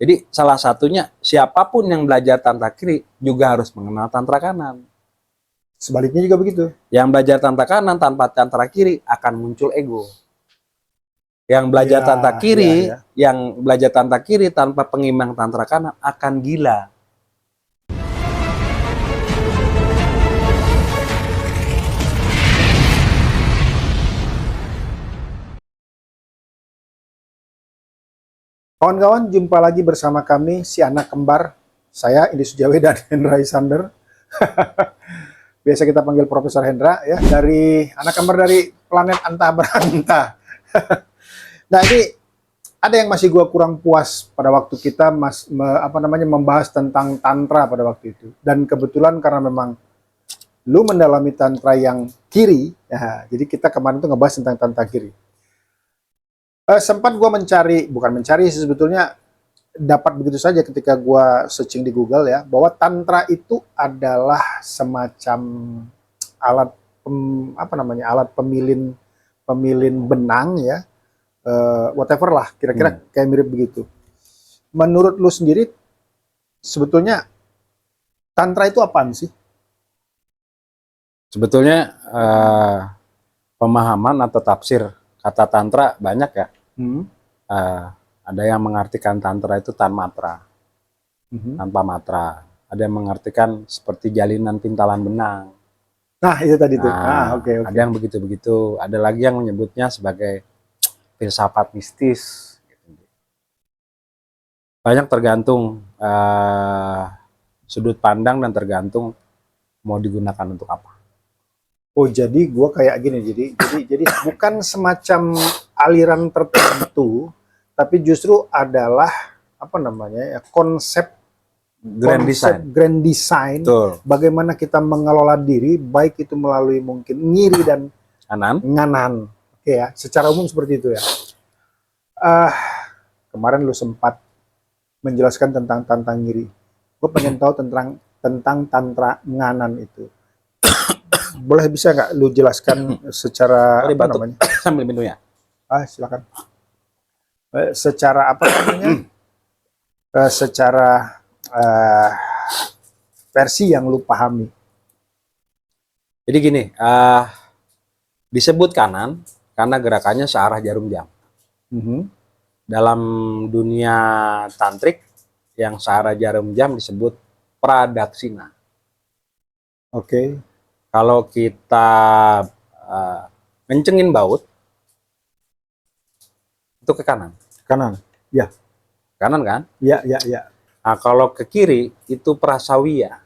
Jadi salah satunya siapapun yang belajar tantra kiri juga harus mengenal tantra kanan. Sebaliknya juga begitu. Yang belajar tantra kanan tanpa tantra kiri akan muncul ego. Yang belajar tantra kiri, yang belajar tantra kiri tanpa pengimbang tantra kanan akan gila. Kawan-kawan, jumpa lagi bersama kami, si anak kembar. Saya, Indi Sujawi dan Hendra Isander. Biasa kita panggil Profesor Hendra, ya, dari anak kembar dari planet Anta Beranta. Nah, ini ada yang masih gua kurang puas pada waktu kita membahas tentang tantra pada waktu itu. Dan kebetulan karena memang lu mendalami tantra yang kiri, ya, jadi kita kemarin tuh ngebahas tentang tantra kiri. Sempat gue bukan mencari sih, sebetulnya dapat begitu saja ketika gue searching di Google, ya, bahwa tantra itu adalah semacam alat alat pemilin benang, ya, whatever lah, kira-kira kayak mirip begitu. Menurut lu sendiri sebetulnya tantra itu apaan sih? Sebetulnya pemahaman atau tafsir kata tantra banyak, ya. Ada yang mengartikan tantra itu tanmatra, tanpa matra. Ada yang mengartikan seperti jalinan pintalan benang. Nah, itu tadi tuh. Okay. Ada yang begitu-begitu. Ada lagi yang menyebutnya sebagai filsafat mistis. Banyak tergantung sudut pandang dan tergantung mau digunakan untuk apa. Oh, jadi gue kayak gini, jadi bukan semacam aliran tertentu, tapi justru adalah konsep grand design. Betul. Bagaimana kita mengelola diri, baik itu melalui mungkin ngiri dan nganan. Oke, ya, secara umum seperti itu, ya. Kemarin lu sempat menjelaskan tentang tantra ngiri. Gue pengen tahu tentang tantra nganan itu. Boleh, bisa nggak lu jelaskan secara sambil minum, ya? Silakan. Secara secara versi yang lu pahami. Jadi gini, disebut kanan karena gerakannya searah jarum jam. Dalam dunia tantrik yang searah jarum jam disebut pradaksina. Oke. Kalau kita ngencengin baut, itu ke kanan. Kanan, ya. Kanan kan? Ya. Nah, kalau ke kiri, itu prasawiya.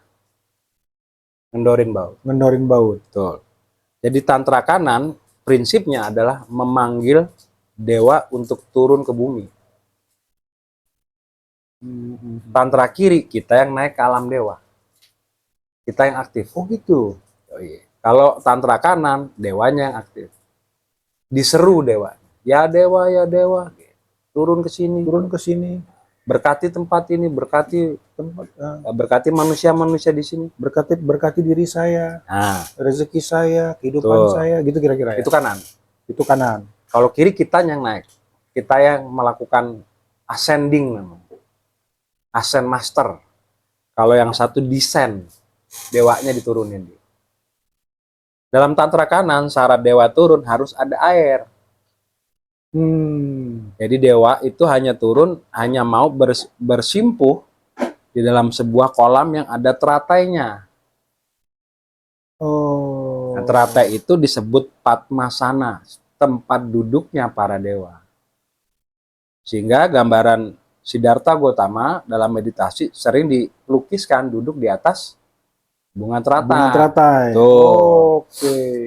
Ngendorin baut. Betul. Jadi tantra kanan, prinsipnya adalah memanggil dewa untuk turun ke bumi. Tantra kiri, kita yang naik ke alam dewa. Kita yang aktif. Oh, gitu. Kalau tantra kanan, dewanya yang aktif. Diseru dewa. Ya dewa, turun ke sini. Berkati tempat ini, berkati manusia-manusia di sini. Berkati diri saya. Rezeki saya, kehidupan saya, gitu kira-kira, ya. Itu kanan. Kalau kiri, kita yang naik. Kita yang melakukan ascending namanya. Ascend master. Kalau yang satu descend, dewanya diturunin. Dalam tantra kanan, syarat dewa turun harus ada air. Jadi dewa itu hanya turun, hanya mau bersimpuh di dalam sebuah kolam yang ada teratainya. Nah, teratai itu disebut Padmasana, tempat duduknya para dewa. Sehingga gambaran Siddhartha Gautama dalam meditasi sering dilukiskan duduk di atas bunga teratai.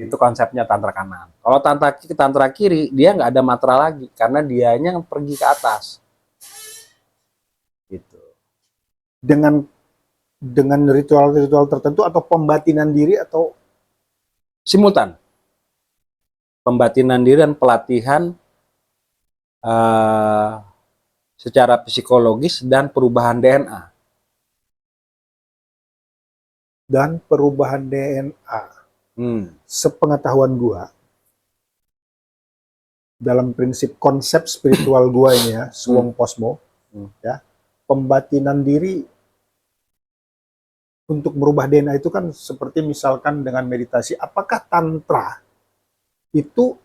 Itu konsepnya tantra kanan. Kalau tantra kiri, dia nggak ada matra lagi karena dianya yang pergi ke atas. Gitu. Dengan ritual-ritual tertentu atau pembatinan diri atau simultan. Pembatinan diri dan pelatihan secara psikologis dan perubahan DNA. Sepengetahuan gua, dalam prinsip konsep spiritual gua ini, ya, Suwong Posmo, ya, pembatinan diri untuk merubah DNA itu kan seperti misalkan dengan meditasi. Apakah tantra itu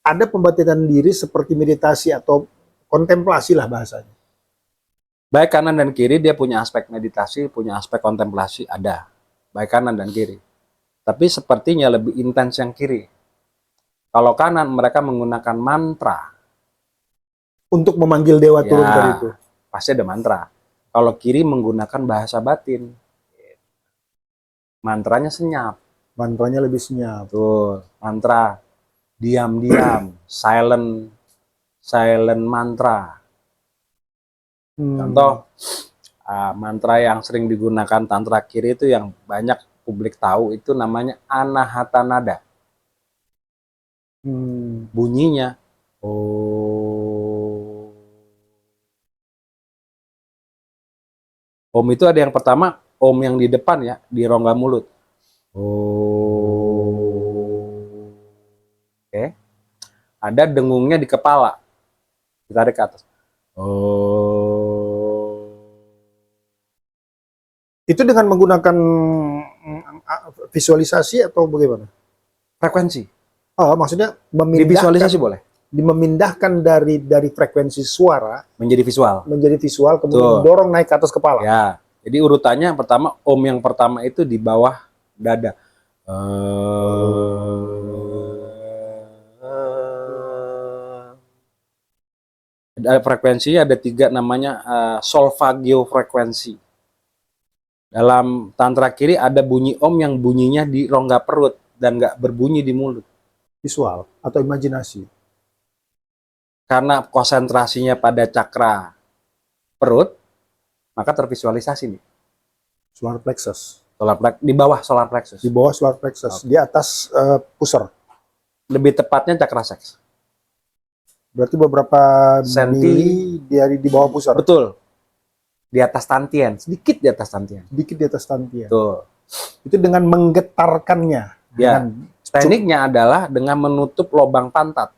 ada pembatinan diri seperti meditasi atau kontemplasi lah bahasanya? Baik kanan dan kiri dia punya aspek meditasi, punya aspek kontemplasi, ada. Baik kanan dan kiri. Tapi sepertinya lebih intens yang kiri. Kalau kanan mereka menggunakan mantra. Untuk memanggil dewa turun tadi itu. Pasti ada mantra. Kalau kiri menggunakan bahasa batin. Mantranya senyap. Mantranya lebih senyap. Tuh, mantra diam-diam, silent mantra. Contoh, mantra yang sering digunakan tantra kiri itu yang banyak publik tahu itu namanya Anahata Nada. Bunyinya Om itu ada yang pertama, Om yang di depan ya, di rongga mulut. Oke. Ada dengungnya di kepala. Ditarik ke atas. Itu dengan menggunakan visualisasi atau bagaimana? Frekuensi. Oh, maksudnya Divisualisasi boleh. memindahkan dari frekuensi suara Menjadi visual. kemudian dorong naik ke atas kepala. Ya. Jadi urutannya yang pertama, Om yang pertama itu di bawah dada. Ada frekuensi, ada 3 namanya solfagio frekuensi. Dalam tantra kiri ada bunyi Om yang bunyinya di rongga perut dan nggak berbunyi di mulut. Visual atau imajinasi. Karena konsentrasinya pada cakra perut, maka tervisualisasi nih. Solar plexus. Di bawah solar plexus. Di bawah solar plexus. Di atas pusar. Lebih tepatnya cakra seks. Berarti beberapa mili di bawah pusar. Betul. Di atas tantien, sedikit di atas tantien. Sedikit di atas tantien. Betul. Itu dengan menggetarkannya. Ya. Tekniknya adalah dengan menutup lubang pantat.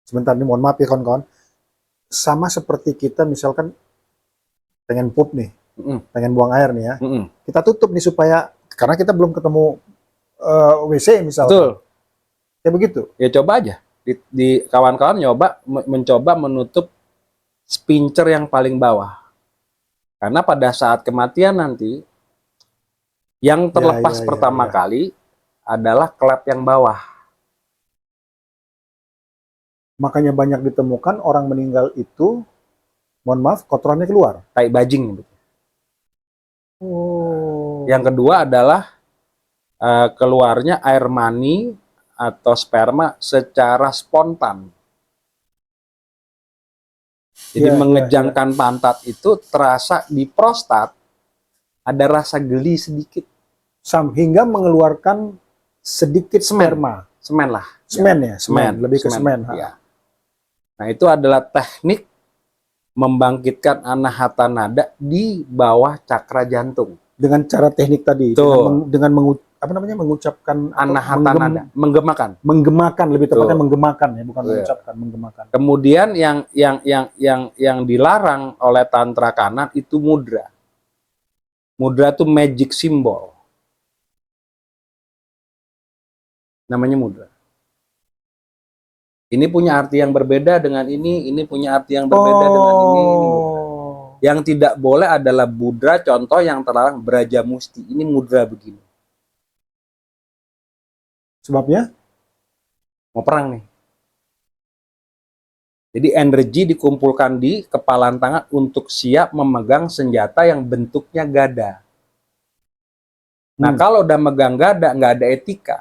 Sebentar nih, mohon maaf ya kawan-kawan. Sama seperti kita misalkan pengen pup nih, pengen buang air nih ya. Kita tutup nih supaya, karena kita belum ketemu WC misalkan. Betul. Ya begitu. Ya coba aja. Di kawan-kawan mencoba menutup sphincter yang paling bawah. Karena pada saat kematian nanti, yang terlepas pertama kali adalah klep yang bawah. Makanya banyak ditemukan orang meninggal itu, mohon maaf, kotorannya keluar. Tai bajing. Yang kedua adalah keluarnya air mani atau sperma secara spontan. Jadi mengejangkan pantat itu terasa di prostat ada rasa geli sedikit. Hingga mengeluarkan sedikit sperma. Semen lah. Semen ya? Semen. Lebih ke semen. Ya. Nah itu adalah teknik membangkitkan anahata nada di bawah cakra jantung. Dengan cara teknik tadi. Dengan mengucapkan anahata nada. Menggemakan. Menggemakan, lebih tepatnya menggemakan ya, bukan mengucapkan, menggemakan. Kemudian yang dilarang oleh tantra kanan itu mudra. Mudra itu magic symbol. Namanya mudra. Ini punya arti yang berbeda dengan ini punya arti yang berbeda dengan ini mudra. Yang tidak boleh adalah mudra, contoh yang terlarang Braja Musti. Ini mudra begini. Sebabnya? Mau perang nih. Jadi energi dikumpulkan di kepalan tangan untuk siap memegang senjata yang bentuknya gada. Nah kalau udah megang gada, nggak ada etika.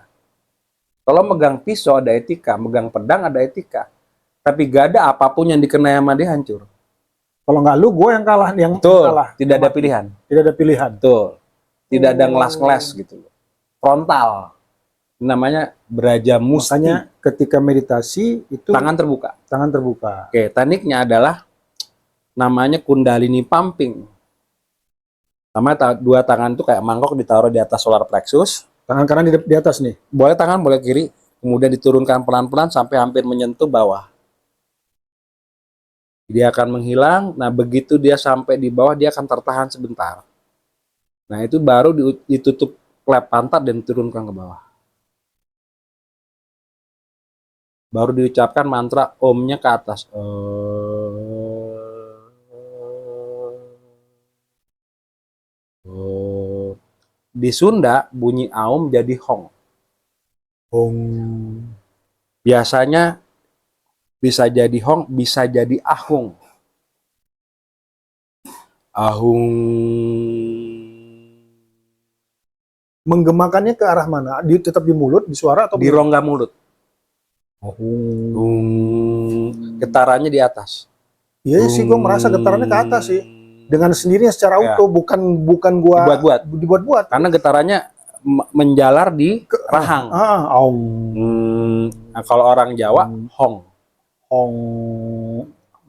Kalau megang pisau ada etika, megang pedang ada etika. Tapi gada apapun yang dikenai sama dia hancur. Kalau nggak lu, gue yang kalah. Kalah. Tidak ada pilihan. Tidak ada pilihan. Betul. Tidak ada ngelas-ngelas gitu. Frontal. Namanya Braja Musti. Makanya ketika meditasi itu tangan terbuka. Tangan terbuka. Oke, tekniknya adalah namanya Kundalini pumping. Sama dua tangan itu kayak mangkok ditaruh di atas solar plexus. Tangan kanan di atas nih. Boleh tangan, boleh kiri. Kemudian diturunkan pelan-pelan sampai hampir menyentuh bawah. Dia akan menghilang. Nah, begitu dia sampai di bawah, dia akan tertahan sebentar. Nah, itu baru ditutup klep pantat dan diturunkan ke bawah. Baru diucapkan mantra omnya ke atas. Di Sunda bunyi aum jadi hong. Hong. Biasanya bisa jadi hong, bisa jadi ahung. Ahung. Menggemakannya ke arah mana? Tetap di mulut, di suara atau Di rongga mulut. Hong. Getarannya di atas. Iya sih, gue merasa getarannya ke atas sih. Dengan sendirinya secara Ya. auto, bukan gua dibuat-buat. Karena getarannya menjalar di rahang. Aung. Nah, kalau orang Jawa, hong. Hong.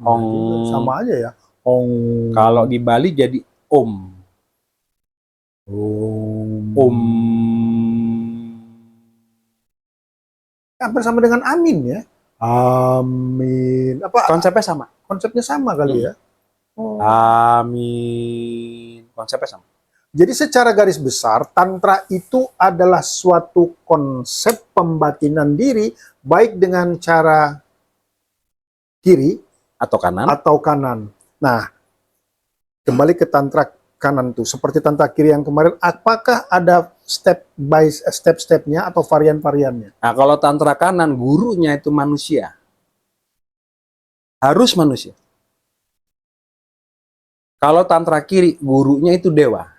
Hong. Sama aja ya. Hong. Kalau di Bali jadi om. Om. Hampir sama dengan amin ya. Amin. Apa Konsepnya sama. konsepnya sama kali ya? Amin. Konsepnya sama. Jadi secara garis besar, tantra itu adalah suatu konsep pembatinan diri, baik dengan cara kiri Atau kanan. Nah, kembali ke tantra kanan tuh, seperti tantra kiri yang kemarin, apakah ada step-stepnya atau varian-variannya? Nah, kalau tantra kanan, gurunya itu manusia. Harus manusia. Kalau tantra kiri, gurunya itu dewa.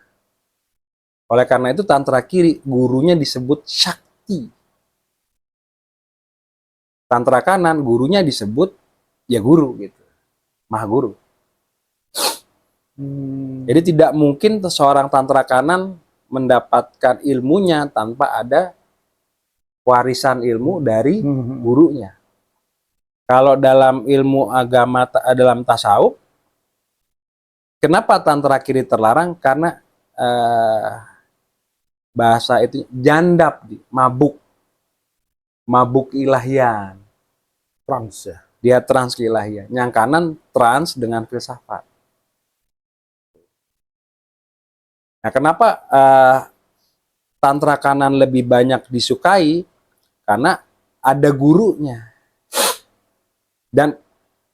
Oleh karena itu tantra kiri, gurunya disebut Shakti. Tantra kanan, gurunya disebut ya guru gitu. Maha guru. Jadi tidak mungkin seorang tantra kanan mendapatkan ilmunya tanpa ada warisan ilmu dari gurunya. Kalau dalam ilmu agama, dalam tasawuf, kenapa tantra kiri terlarang? Karena bahasa itu jandap, mabuk ilahian. Trans ya. Dia trans keilahian. Yang kanan trans dengan filsafat. Nah, kenapa tantra kanan lebih banyak disukai? Karena ada gurunya. Dan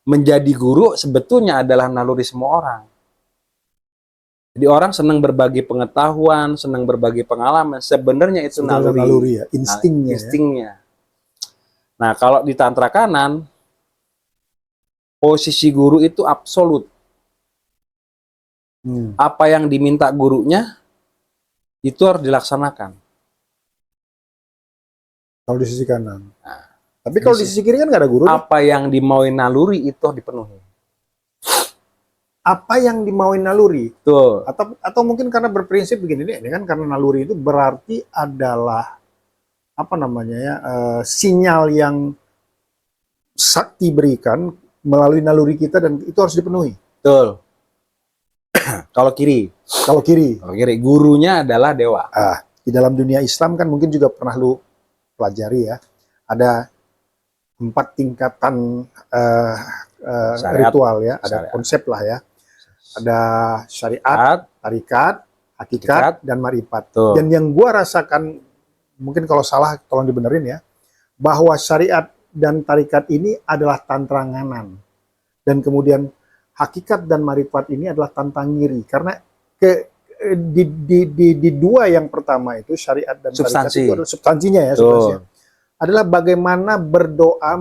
menjadi guru sebetulnya adalah naluri semua orang. Jadi orang senang berbagi pengetahuan, senang berbagi pengalaman. Sebenarnya itu naluri ya, instingnya. Instingnya. Nah, kalau di tantra kanan, posisi guru itu absolut. Apa yang diminta gurunya, itu harus dilaksanakan. Kalau di sisi kanan. Nah, tapi kalau di sisi kiri kan nggak ada guru. Apa yang dimauin naluri itu dipenuhi. Apa yang dimauin naluri? Tuh. Atau mungkin karena berprinsip begini nih, ini kan karena naluri itu berarti adalah apa namanya ya, sinyal yang sakti berikan melalui naluri kita dan itu harus dipenuhi. Betul. Kalau kiri, gurunya adalah dewa. Di dalam dunia Islam kan mungkin juga pernah lu pelajari ya, ada 4 tingkatan ritual ya, ada konsep lah ya, ada syariat, tarikat, hakikat, dan marifat. Dan yang gua rasakan, mungkin kalau salah tolong dibenerin ya, bahwa syariat dan tarikat ini adalah tantra nganan, dan kemudian hakikat dan marifat ini adalah tantang ngiri, karena di dua yang pertama itu syariat dan tarikat itu adalah substansinya ya, substansinya adalah bagaimana berdoa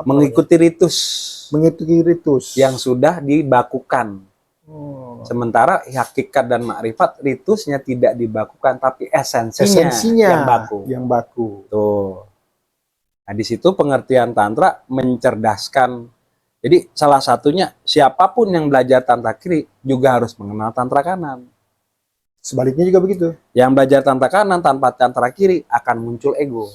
mengikuti ritus yang sudah dibakukan. Sementara hakikat dan makrifat ritusnya tidak dibakukan, tapi esensinya yang baku. Tuh. Nah, di situ pengertian tantra mencerdaskan. Jadi salah satunya siapapun yang belajar tantra kiri juga harus mengenal tantra kanan. Sebaliknya juga begitu. Yang belajar tantra kanan tanpa tantra kiri akan muncul ego.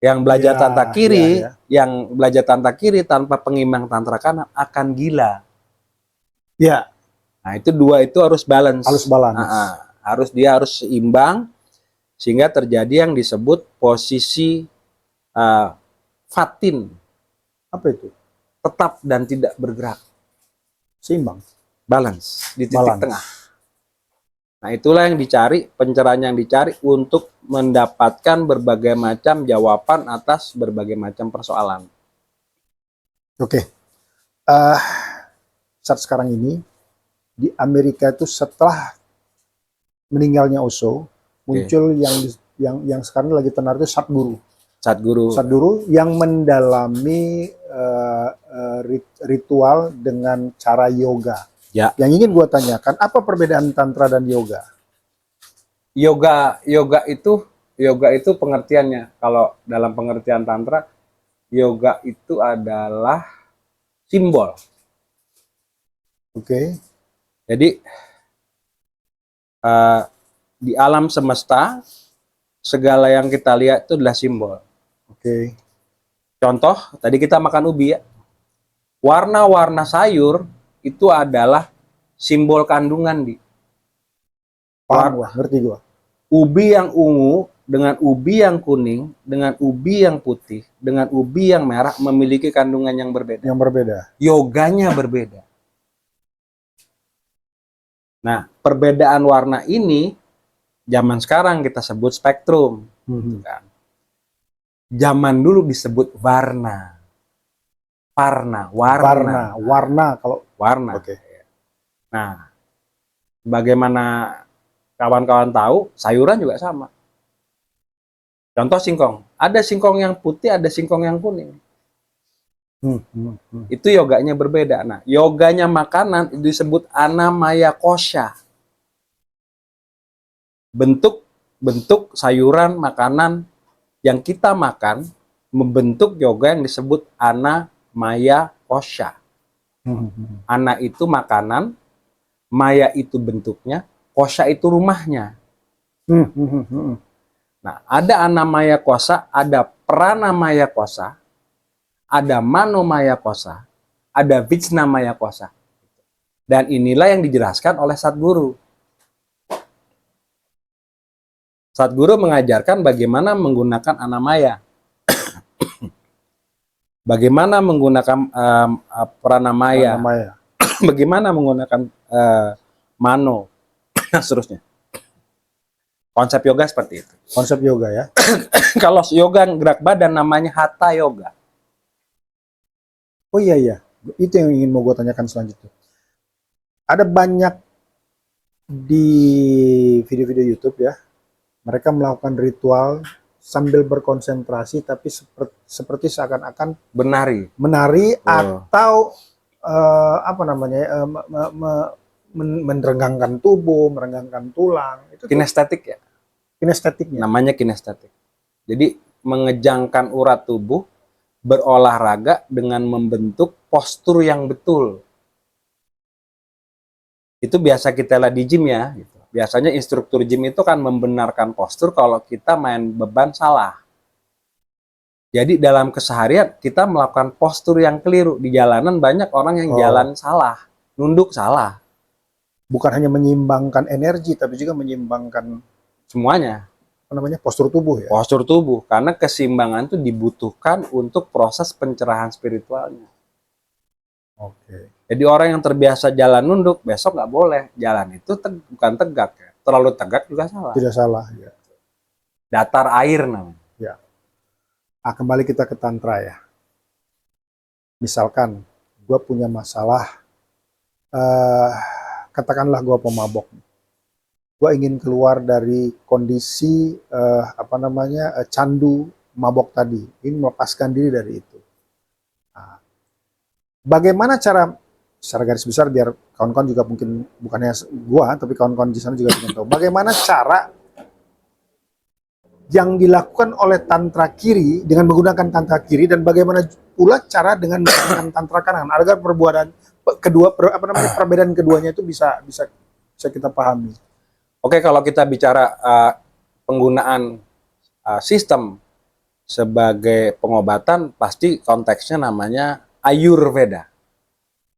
Yang belajar tantra kiri, yang belajar tantra kiri tanpa pengimbang tantra kanan akan gila. Ya. Nah, itu dua itu harus balance. Dia harus seimbang sehingga terjadi yang disebut posisi fatin. Apa itu? tetap dan tidak bergerak. Seimbang. Balance di titik Balance. tengah. Nah, itulah yang dicari, pencerahan yang dicari untuk mendapatkan berbagai macam jawaban atas berbagai macam persoalan. Oke. Saat sekarang ini di Amerika itu setelah meninggalnya Osho, muncul yang sekarang lagi tenar itu Sadhguru. Sadhguru yang mendalami ritual dengan cara yoga. Ya. Yang ingin gue tanyakan, apa perbedaan tantra dan yoga? Yoga itu pengertiannya. Kalau dalam pengertian tantra, yoga itu adalah simbol. Oke. Jadi di alam semesta segala yang kita lihat itu adalah simbol. Oke. Contoh, tadi kita makan ubi ya. Warna-warna sayur itu adalah simbol kandungan di. Paham gua, ngerti gua. Ubi yang ungu dengan ubi yang kuning, dengan ubi yang putih, dengan ubi yang merah memiliki kandungan yang berbeda. Yang berbeda. Yoganya berbeda. Nah, perbedaan warna ini zaman sekarang kita sebut spektrum. Kan? Zaman dulu disebut warna. Warna kalau warna. Oke. Nah, bagaimana kawan-kawan tahu, sayuran juga sama. Contoh singkong. Ada singkong yang putih, ada singkong yang kuning. Itu yoganya berbeda. Nah, yoganya makanan itu disebut anamaya kosha. Bentuk sayuran, makanan yang kita makan membentuk yoga yang disebut anamaya kosha. Ana itu makanan, maya itu bentuknya, kosha itu rumahnya. Nah, ada anamaya kosa, ada pranamaya kosa, ada manomaya kosa, ada vijnamaya kosa. Dan inilah yang dijelaskan oleh Sadhguru. Sadhguru mengajarkan bagaimana menggunakan anamaya. Bagaimana menggunakan pranamaya. Bagaimana menggunakan mano. Nah, seterusnya. Konsep yoga seperti itu. Konsep yoga ya. Kalau yoga gerak badan namanya hatha yoga. Oh iya. Itu yang ingin mau gue tanyakan selanjutnya. Ada banyak di video-video YouTube ya. Mereka melakukan ritual sambil berkonsentrasi tapi seperti seakan-akan menari atau merenggangkan tubuh, merenggangkan tulang. Itu kinestetik ya. Kinestetiknya. Namanya kinestetik. Jadi mengejangkan urat tubuh, berolahraga dengan membentuk postur yang betul. Itu biasa kita lihat di gym ya. Gitu. Biasanya instruktur gym itu kan membenarkan postur kalau kita main beban salah. Jadi dalam keseharian kita melakukan postur yang keliru. Di jalanan banyak orang yang jalan salah, nunduk salah. Bukan hanya menyeimbangkan energi, tapi juga menyeimbangkan semuanya. Apa namanya? Postur tubuh ya? Postur tubuh. Karena keseimbangan itu dibutuhkan untuk proses pencerahan spiritualnya. Oke. Jadi orang yang terbiasa jalan nunduk, besok nggak boleh. Jalan itu bukan tegak. Ya. Terlalu tegak juga salah. Tidak salah. Ya. Datar air namanya. Ya. Kembali kita ke tantra ya. Misalkan, gue punya masalah, katakanlah gue pemabok. Gue ingin keluar dari kondisi, candu mabok tadi. Ingin melepaskan diri dari itu. Nah, bagaimana secara garis besar biar kawan-kawan juga mungkin bukannya gua tapi kawan-kawan di sana juga ingin tahu bagaimana cara yang dilakukan oleh tantra kiri dengan menggunakan tantra kiri dan bagaimana pula cara dengan menggunakan tantra kanan agar perbedaan keduanya itu bisa kita pahami. Oke, kalau kita bicara penggunaan sistem sebagai pengobatan pasti konteksnya namanya Ayurveda.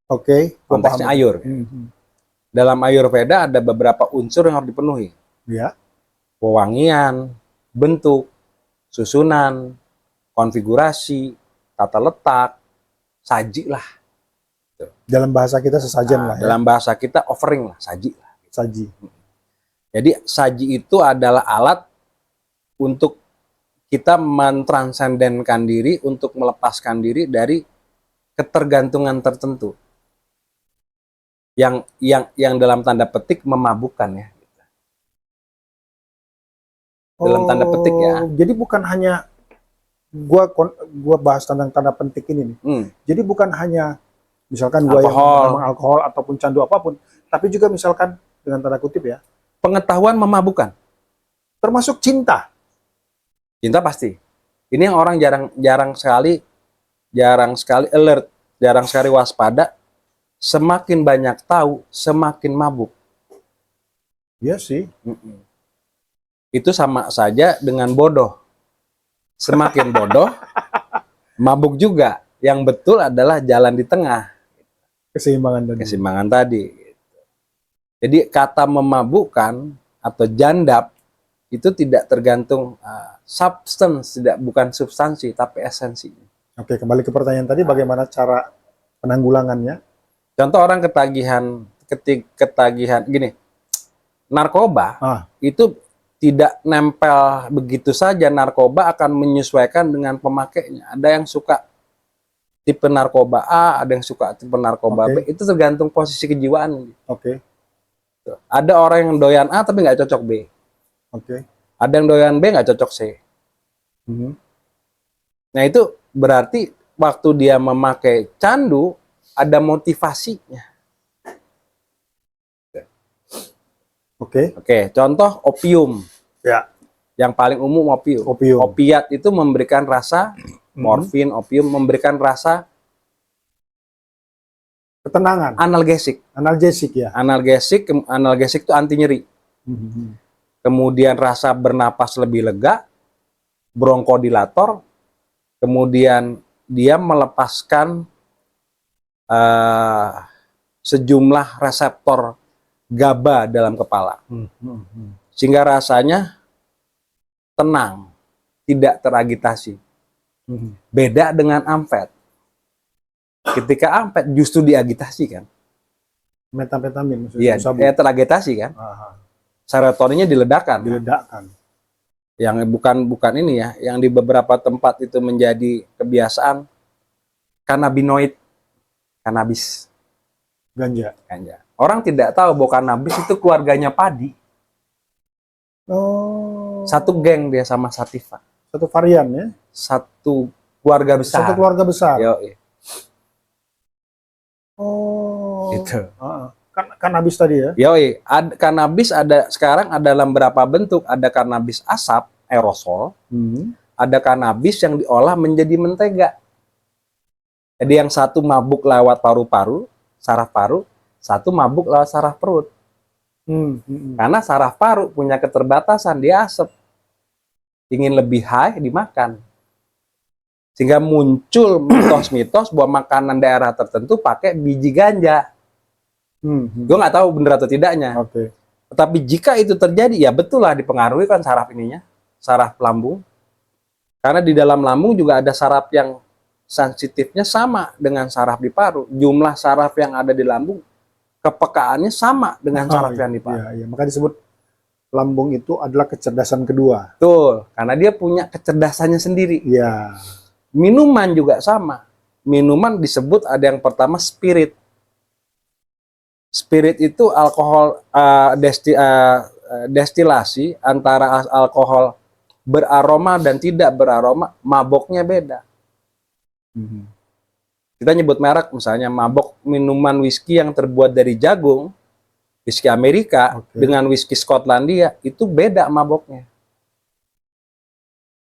Oke, konteksnya Ayur. Dalam Ayurveda ada beberapa unsur yang harus dipenuhi. Ya. Pewangian, bentuk, susunan, konfigurasi, tata letak, saji lah. Dalam bahasa kita sesajen Nah, lah ya. dalam bahasa kita offering lah, saji lah. Saji. Jadi saji itu adalah alat untuk kita mentransendenkan diri, untuk melepaskan diri dari ketergantungan tertentu yang dalam tanda petik memabukkan ya. Dalam tanda petik ya. Jadi bukan hanya gua bahas tentang tanda petik ini nih. Jadi bukan hanya misalkan gua yang memang alkohol ataupun candu apapun, tapi juga misalkan dengan tanda kutip ya, pengetahuan memabukkan. Termasuk cinta. Cinta pasti. Ini yang orang jarang sekali alert, jarang sekali waspada. Semakin banyak tahu, semakin mabuk. Iya sih. Itu sama saja dengan bodoh. Semakin bodoh, mabuk juga. Yang betul adalah jalan di tengah. Keseimbangan tadi. Jadi kata memabukkan atau jandap itu tidak tergantung substance, bukan substansi, tapi esensi. Oke, kembali ke pertanyaan tadi, bagaimana cara penanggulangannya? Contoh orang ketagihan gini, narkoba itu tidak nempel begitu saja. Narkoba akan menyesuaikan dengan pemakainya. Ada yang suka tipe narkoba A, ada yang suka tipe narkoba B. Itu tergantung posisi kejiwaan. Ada orang yang doyan A tapi nggak cocok B. Ada yang doyan B nggak cocok C. Nah itu berarti waktu dia memakai candu ada motivasinya. Contoh opium. Ya. Yang paling umum opium. Opiat itu memberikan rasa, morfin, opium memberikan rasa ketenangan. Analgesik ya. Analgesik itu anti nyeri. Kemudian rasa bernapas lebih lega, bronkodilator, kemudian dia melepaskan sejumlah reseptor GABA dalam kepala, sehingga rasanya tenang, tidak teragitasi. Beda dengan amfet. Ketika amfet justru diagitasi kan. Metamfetamin maksudnya. Iya, teragitasi kan. Serotoninnya diledakkan. Yang bukan ini ya, yang di beberapa tempat itu menjadi kebiasaan kanabinoid, kanabis, ganja. Orang tidak tahu bahwa kanabis itu keluarganya padi. Satu geng dia sama sativa. Satu varian ya. Satu keluarga besar. Gitu. Kanabis tadi ya. Kanabis ada sekarang ada dalam berapa bentuk? Ada kanabis asap, aerosol. Ada kanabis yang diolah menjadi mentega. Jadi yang satu mabuk lewat paru-paru, saraf paru, satu mabuk lewat saraf perut. Karena saraf paru punya keterbatasan, dia asap. Ingin lebih high, dimakan. Sehingga muncul mitos-mitos bahwa makanan daerah tertentu pakai biji ganja. Gue nggak tahu benar atau tidaknya. Tetapi jika itu terjadi, ya betul lah dipengaruhi kan saraf ininya, saraf lambung. Karena di dalam lambung juga ada saraf yang sensitifnya sama dengan saraf di paru. Jumlah saraf yang ada di lambung, kepekaannya sama dengan saraf yang di paru. Maka disebut lambung itu adalah kecerdasan kedua. Betul, karena dia punya kecerdasannya sendiri. Iya. Minuman juga sama. Minuman disebut ada yang pertama spirit. Spirit itu alkohol destilasi antara alkohol beraroma dan tidak beraroma, maboknya beda. Kita nyebut merek misalnya mabok minuman whisky yang terbuat dari jagung, whisky Amerika dengan whisky Skotlandia itu beda maboknya.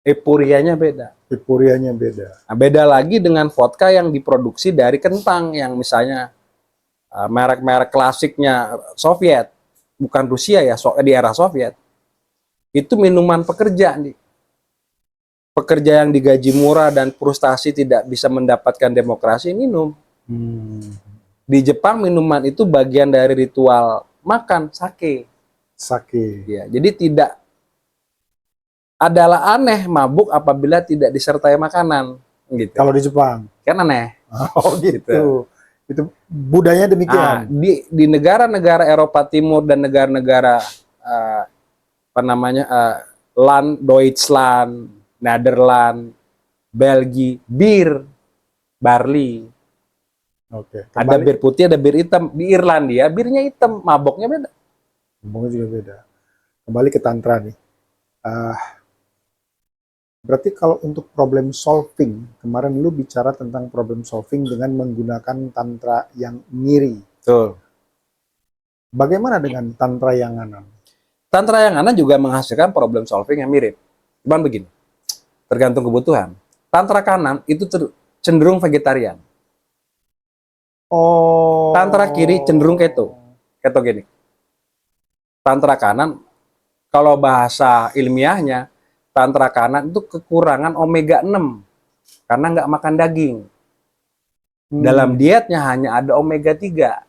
Euporianya beda. Nah, beda lagi dengan vodka yang diproduksi dari kentang yang misalnya merek-merek klasiknya Soviet, bukan Rusia ya, di era Soviet. Itu minuman pekerja nih. Pekerja yang digaji murah dan frustasi tidak bisa mendapatkan demokrasi minum. Di Jepang minuman itu bagian dari ritual makan, sake. Ya, jadi tidak adalah aneh mabuk apabila tidak disertai makanan. Gitu. Kalau di Jepang kan aneh. Oh gitu. Itu budaya Nah, demikian. di negara-negara Eropa Timur dan negara-negara apa namanya Deutschland, Netherlands, Belgia, bir, barley. Oke. Ada Kembali. bir putih, ada bir hitam. Di Irlandia birnya hitam, maboknya beda. Ngomongnya juga beda. Kembali ke tantra nih. Ah, berarti kalau untuk problem solving, kemarin lu bicara tentang problem solving dengan menggunakan tantra yang ngiri. Tuh. Bagaimana dengan tantra yang nganan? Tantra yang kanan juga menghasilkan problem solving yang mirip. Cuman begini, tergantung kebutuhan. Tantra kanan itu cenderung vegetarian. Oh. Tantra kiri cenderung ketogenik. Tantra kanan, kalau bahasa ilmiahnya, tantra kanan itu kekurangan omega 6 karena nggak makan daging. Dalam dietnya hanya ada omega 3.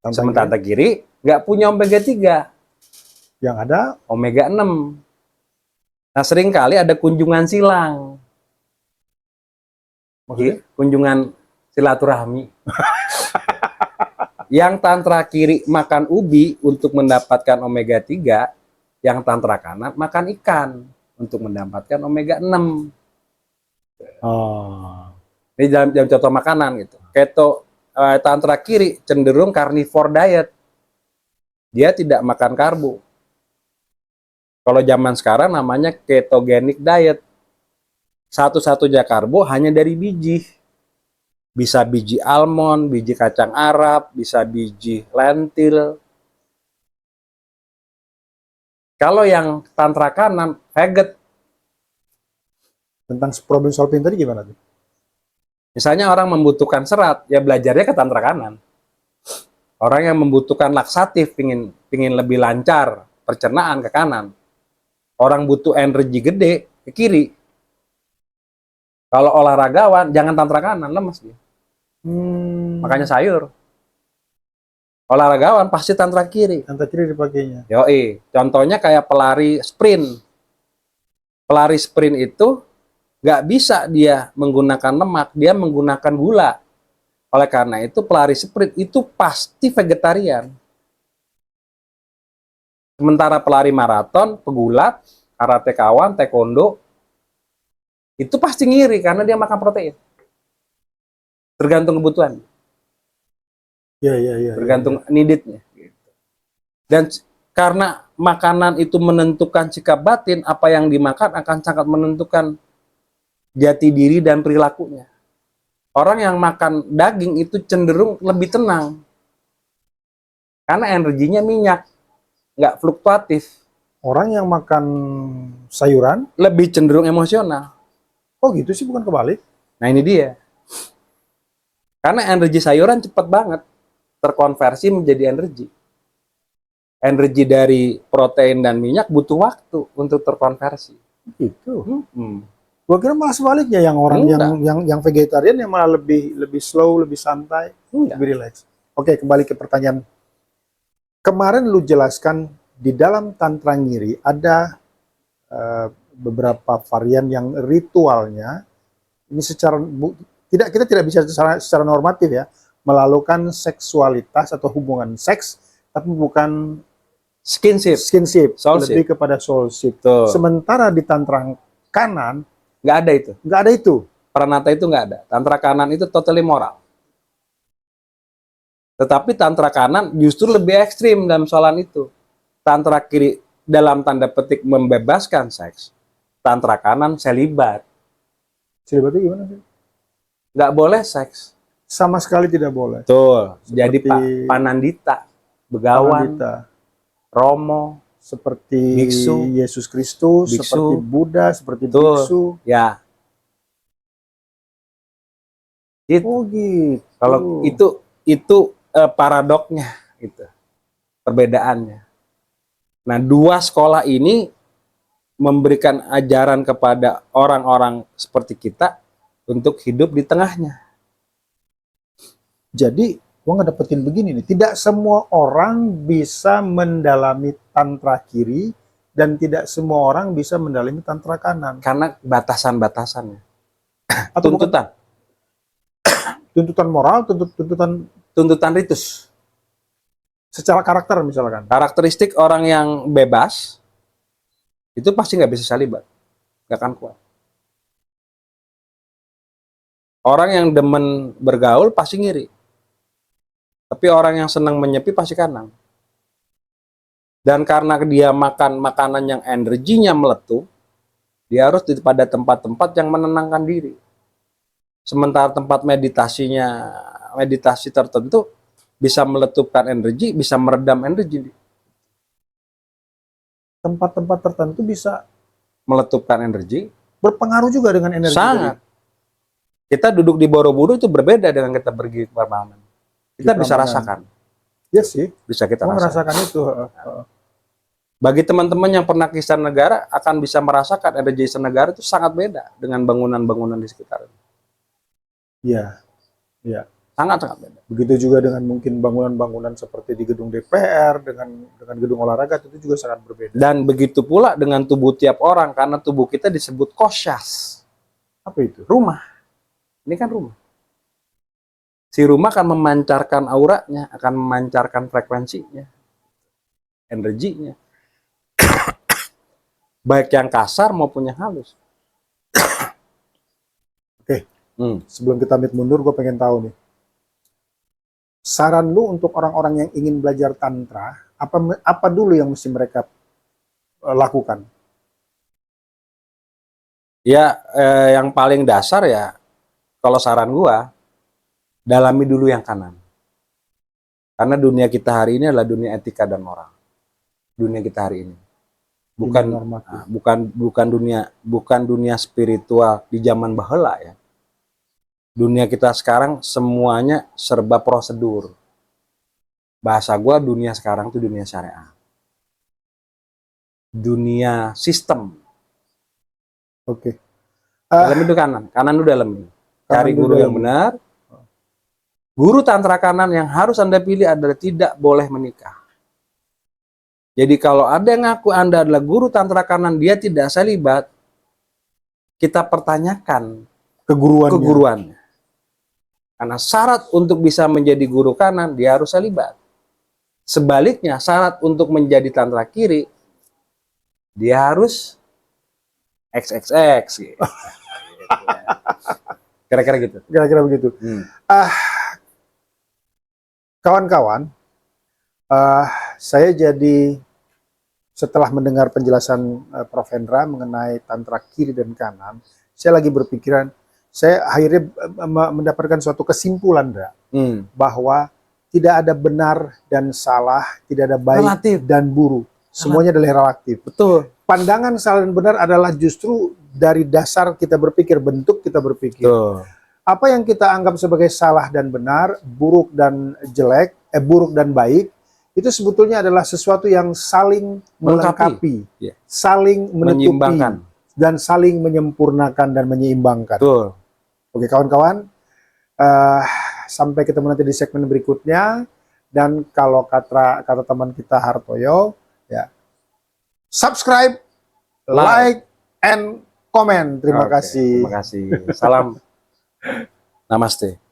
Sementara kiri nggak punya omega 3. Yang ada omega 6. Nah, seringkali ada kunjungan silang. maksudnya? Kunjungan silaturahmi. Yang tantra kiri makan ubi untuk mendapatkan omega 3, yang tantra kanan makan ikan untuk mendapatkan omega 6. Oh. Ini dalam contoh makanan gitu. Tantra kiri cenderung carnivore diet. Dia tidak makan karbo. Kalau zaman sekarang namanya ketogenic diet. Satu-satunya karbo hanya dari biji. Bisa biji almond, biji kacang Arab, bisa biji lentil. Kalau yang tantra kanan, veget. Tentang problem solving tadi gimana tuh? Misalnya orang membutuhkan serat, ya belajarnya ke tantra kanan. Orang yang membutuhkan laksatif, pingin lebih lancar, pencernaan ke kanan. Orang butuh energi gede, ke kiri. Kalau olahragawan, jangan tantra kanan, lemes dia. Makanya sayur. Olahragawan pasti tantra kiri. Tantra kiri dipakainya. Yoi, contohnya kayak pelari sprint. Pelari sprint itu nggak bisa dia menggunakan lemak, dia menggunakan gula. Oleh karena itu pelari sprint itu pasti vegetarian. Sementara pelari maraton, pegulat, karatekawan, taekwondo, itu pasti ngiri karena dia makan protein. Tergantung kebutuhan. Iya. Tergantung needed-nya. Dan karena makanan itu menentukan sikap batin, apa yang dimakan akan sangat menentukan jati diri dan perilakunya. Orang yang makan daging itu cenderung lebih tenang. Karena energinya minyak, nggak fluktuatif. Orang yang makan sayuran, Lebih cenderung emosional. oh gitu sih, bukan kebalik. Nah ini dia. Karena energi sayuran cepat banget terkonversi menjadi energi. Energi dari protein dan minyak butuh waktu untuk terkonversi. Gitu. Gua kira malah sebaliknya, yang orang yang vegetarian yang malah lebih slow, lebih santai, lebih relax. Oke, kembali ke pertanyaan. Kemarin lu jelaskan di dalam tantra ngiri ada beberapa varian yang ritualnya ini kita tidak bisa secara normatif ya melakukan seksualitas atau hubungan seks, tapi bukan skinship, lebih kepada soulship. Sementara di tantra kanan nggak ada itu. Nggak ada itu. Pranata itu nggak ada. Tantra kanan itu totally moral. Tetapi tantra kanan justru lebih ekstrim dalam soalan itu. Tantra kiri dalam tanda petik membebaskan seks. Tantra kanan selibat. Selibat itu gimana sih? Nggak boleh seks. Sama sekali tidak boleh. Betul. Jadi Panandita, Begawan, Romo, seperti biksu, Yesus Kristus, seperti Buddha, seperti biksu. Ya. Oh gitu. Kalau itu paradoknya, gitu. Perbedaannya. Nah, dua sekolah ini memberikan ajaran kepada orang-orang seperti kita untuk hidup di tengahnya. Jadi, gua ngedapetin begini nih, tidak semua orang bisa mendalami tantra kiri dan tidak semua orang bisa mendalami tantra kanan. Karena batasan-batasannya. Atau tuntutan. Tuntutan moral, tuntutan tuntutan ritus. secara karakter misalkan. Karakteristik orang yang bebas itu pasti nggak bisa salibat, nggak akan kuat. Orang yang demen bergaul pasti ngiri, tapi orang yang senang menyepi pasti kanang. Dan karena dia makan makanan yang energinya meletup, dia harus pada tempat-tempat yang menenangkan diri. Sementara tempat meditasi tertentu bisa meletupkan energi, bisa meredam energi. Tempat-tempat tertentu bisa Meletupkan energi, berpengaruh juga dengan energi. sangat. Kita duduk di Borobudur itu berbeda dengan kita pergi ke Prambanan. Kita Di bisa Prambanan. rasakan. Iya sih, Bisa kita gua rasakan. merasakan itu. Bagi teman-teman yang pernah ke Istana Negara akan bisa merasakan energi Istana Negara itu sangat beda dengan bangunan-bangunan di sekitar. Iya, iya. Sangat-sangat beda. Begitu juga dengan mungkin bangunan-bangunan seperti di gedung DPR, dengan gedung olahraga itu juga sangat berbeda. Dan begitu pula dengan tubuh tiap orang, karena tubuh kita disebut kosyas. Apa itu? Rumah. Ini kan rumah. Si rumah akan memancarkan auranya, akan memancarkan frekuensinya, energinya. Baik yang kasar maupun yang halus. Oke, sebelum kita pamit mundur, gue pengen tahu nih. Saran lu untuk orang-orang yang ingin belajar tantra, apa dulu yang mesti mereka lakukan? Ya, yang paling dasar ya, kalau saran gua, dalami dulu yang kanan. Karena dunia kita hari ini adalah dunia etika dan moral. Dunia kita hari ini. Bukan dunia spiritual di zaman baheula ya. Dunia kita sekarang semuanya serba prosedur. Bahasa gua dunia sekarang itu dunia syariah. Dunia sistem. Oke. Dalam itu kanan itu dalam. Cari Kanan guru itu yang dalam. benar. Guru tantra kanan yang harus Anda pilih adalah tidak boleh menikah. Jadi kalau ada yang ngaku Anda adalah guru tantra kanan, dia tidak salibat, kita pertanyakan keguruannya. Karena syarat untuk bisa menjadi guru kanan, dia harus salibat. Sebaliknya, syarat untuk menjadi tantra kiri, dia harus XXX. Gitu. Kira-kira gitu. Kira-kira begitu. Kawan-kawan, saya jadi setelah mendengar penjelasan Prof. Hendra mengenai tantra kiri dan kanan, saya lagi berpikiran, saya akhirnya mendapatkan suatu kesimpulan, Dra, bahwa tidak ada benar dan salah, tidak ada baik Relatif dan buruk. Semuanya adalah relatif. Betul. Pandangan salah dan benar adalah justru dari dasar kita berpikir, bentuk kita berpikir. Betul. Apa yang kita anggap sebagai salah dan benar, buruk dan jelek, buruk dan baik, itu sebetulnya adalah sesuatu yang saling melengkapi, saling menutupi, dan saling menyempurnakan dan menyeimbangkan. Betul. Oke kawan-kawan, sampai ketemu nanti di segmen berikutnya. Dan kalau kata teman kita Hartoyo, ya subscribe, like, and comment. Terima kasih. Terima kasih. Salam. Namaste.